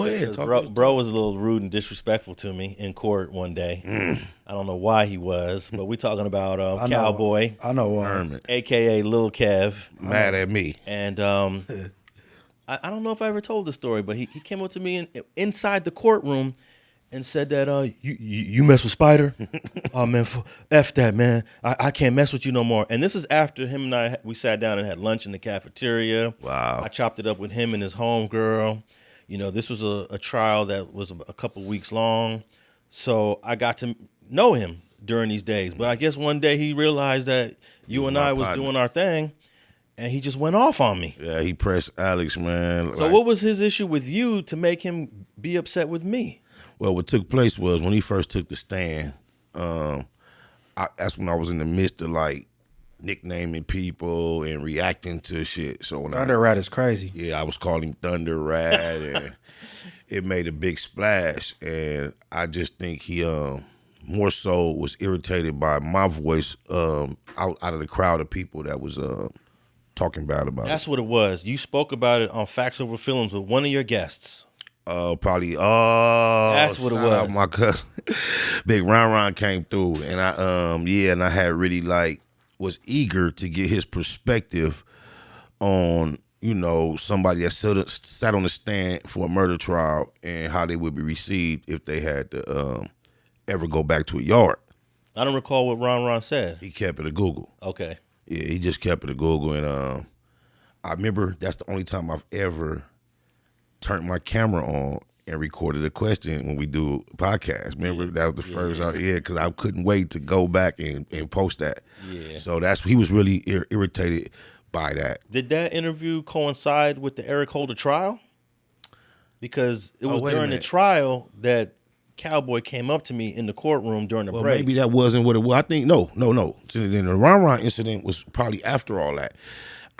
Go ahead, Bro was a little rude and disrespectful to me in court one day. I don't know why he was, but we're talking about Cowboy. I know why. Herman. A.K.A. Lil Kev. Mad at me. And I don't know if I ever told this story, but he came up to me inside the courtroom and said that you mess with Spider? Oh, man, F that, man. I can't mess with you no more. And this is after him and we sat down and had lunch in the cafeteria. Wow. I chopped it up with him and his homegirl. You know, this was a trial that was a couple weeks long. So I got to know him during these days. But I guess one day he realized that you and I was doing our thing, and he just went off on me. Yeah, he pressed Alex, man. So what was his issue with you to make him be upset with me? Well, what took place was when he first took the stand, that's when I was in the midst of, like, nicknaming people and reacting to shit. So when Thunder Rat is crazy. Yeah, I was calling him Thunder Rat, and it made a big splash. And I just think he more so was irritated by my voice out of the crowd of people that was talking bad about it. That's what it was. You spoke about it on Facts Over Films with one of your guests. Probably. That's what it was. My cousin, Big Ron came through, and I had really was eager to get his perspective on somebody that sat on the stand for a murder trial and how they would be received if they had to ever go back to a yard. I don't recall what Ron said. He kept it a Google. Okay. Yeah, he just kept it a Google, and I remember that's the only time I've ever turned my camera on and recorded a question when we do a podcast. Remember, that was the first, because I couldn't wait to go back and post that. Yeah. So he was really irritated by that. Did that interview coincide with the Eric Holder trial? Because it was during the trial that Cowboy came up to me in the courtroom during the break. Maybe that wasn't what it was. I think, no. So then the Ron incident was probably after all that.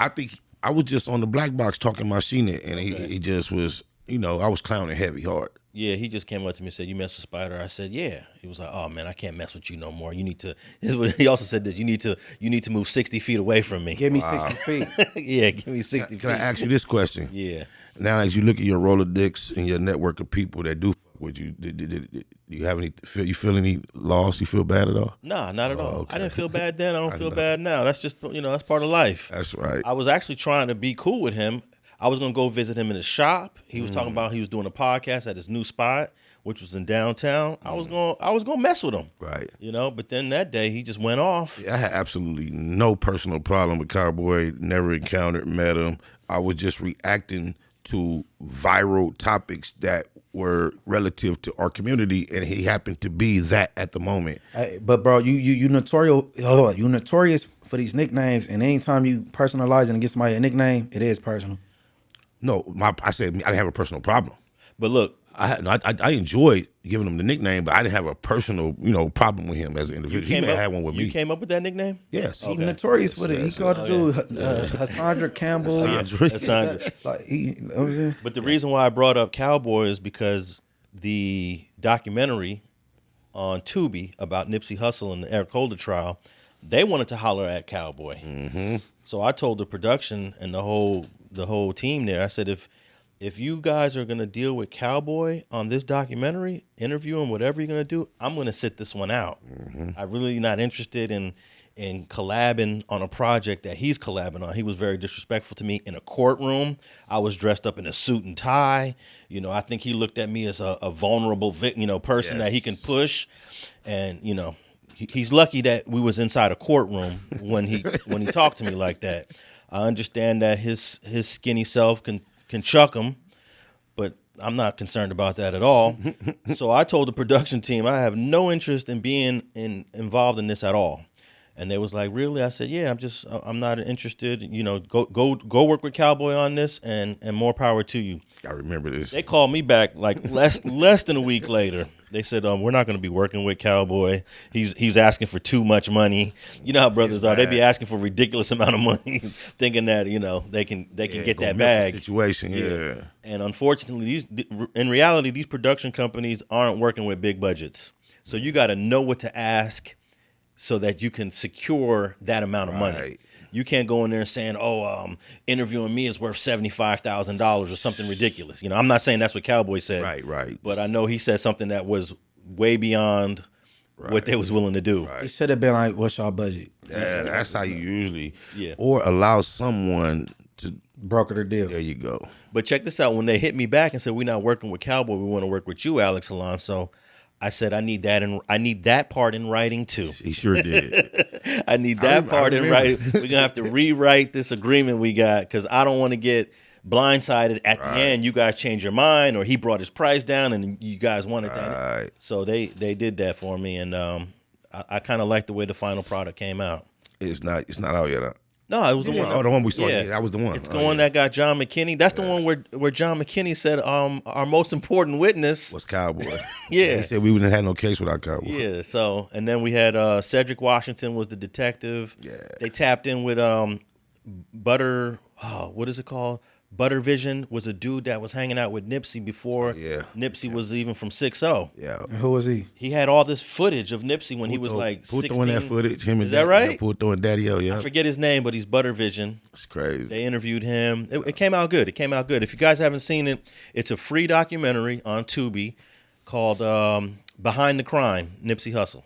I think I was just on the black box talking my shit, and he just was, I was clowning heavy hard. Yeah, he just came up to me and said, "You mess with Spider?" I said, "Yeah." He was like, "Oh man, I can't mess with you no more. You need to." He also said that you need to move 60 feet away from me. Give me 60 feet. Yeah, give me 60 feet. Can I ask you this question? Yeah. Now, as you look at your Rolodex and your network of people that do with you, do you have you feel any loss? You feel bad at all? Nah, not at all. Okay. I didn't feel bad then. I don't feel bad now. That's just, that's part of life. That's right. I was actually trying to be cool with him. I was going to go visit him in his shop. He was talking about he was doing a podcast at his new spot, which was in downtown. I was going to mess with him. Right. But then that day he just went off. Yeah, I had absolutely no personal problem with Cowboy. Never met him. I was just reacting to viral topics that were relative to our community, and he happened to be that at the moment. Hey, but bro, you notorious for these nicknames, and anytime you personalize and get somebody a nickname, it is personal. No, I said I didn't have a personal problem. But look, I enjoyed giving him the nickname, but I didn't have a personal, problem with him as an individual. He may have had one with me. You came up with that nickname? Yes. He notorious for it. He called the dude Hassandra Campbell. Hassandra. But the reason why I brought up Cowboy is because the documentary on Tubi about Nipsey Hussle and the Eric Holder trial, they wanted to holler at Cowboy. Mm-hmm. So I told the production and the whole team there, I said, if you guys are going to deal with Cowboy on this documentary, interview him, whatever you're going to do, I'm going to sit this one out. Mm-hmm. I'm really not interested in collabing on a project that he's collabing on. He was very disrespectful to me in a courtroom. I was dressed up in a suit and tie. I think he looked at me as a vulnerable person that he can push. And, he's lucky that we was inside a courtroom when he talked to me like that. I understand that his skinny self can chuck him, but I'm not concerned about that at all. So I told the production team I have no interest in being involved in this at all. And they was like, "Really?" I said, "Yeah, I'm not interested. Go work with Cowboy on this, and more power to you." I remember this. They called me back like less than a week later. They said, "We're not going to be working with Cowboy. He's asking for too much money. You know how brothers are. They be asking for a ridiculous amount of money, thinking that they can get that bag." Situation, yeah. And unfortunately, in reality, these production companies aren't working with big budgets. So you got to know what to ask so that you can secure that amount of money. You can't go in there saying, "Oh, interviewing me is worth $75,000 or something ridiculous." You know, I'm not saying that's what Cowboy said, Right. But I know he said something that was way beyond what they was willing to do. Right. It should have been like, "What's y'all budget?" Yeah, that's how you usually, Yeah. or allow someone to. Broker the deal. There you go. But check this out. When they hit me back and said, "We're not working with Cowboy. We want to work with you, Alex Alonso," I said, "I need that, and I need that part in writing too. He sure did. I need that part in remember. writing. We're gonna have to rewrite this agreement we got because I don't want to get blindsided at the end. You guys change your mind, or he brought his price down, and you guys wanted that. Right. So they did that for me, and I kind of like the way the final product came out. It's not out yet. Huh? No, it was the one. Oh, the one we saw. Yeah, that was the one. It's the one that got John McKinney. That's the one where John McKinney said, "Our most important witness was Cowboy. Yeah. He said we wouldn't have had no case without Cowboy. Yeah, so and then we had Cedric Washington was the detective. Yeah. They tapped in with Butter. Oh, what is it called? Butter Vision was a dude that was hanging out with Nipsey before Nipsey was even from 6-0. Yeah. And who was he? He had all this footage of Nipsey when he was like 16. Puto in that footage. Him and Is that right? Puto and Daddy O, yeah. I forget his name, but he's Butter Vision. It's crazy. They interviewed him. It came out good. It came out good. If you guys haven't seen it, it's a free documentary on Tubi called Behind the Crime, Nipsey Hussle.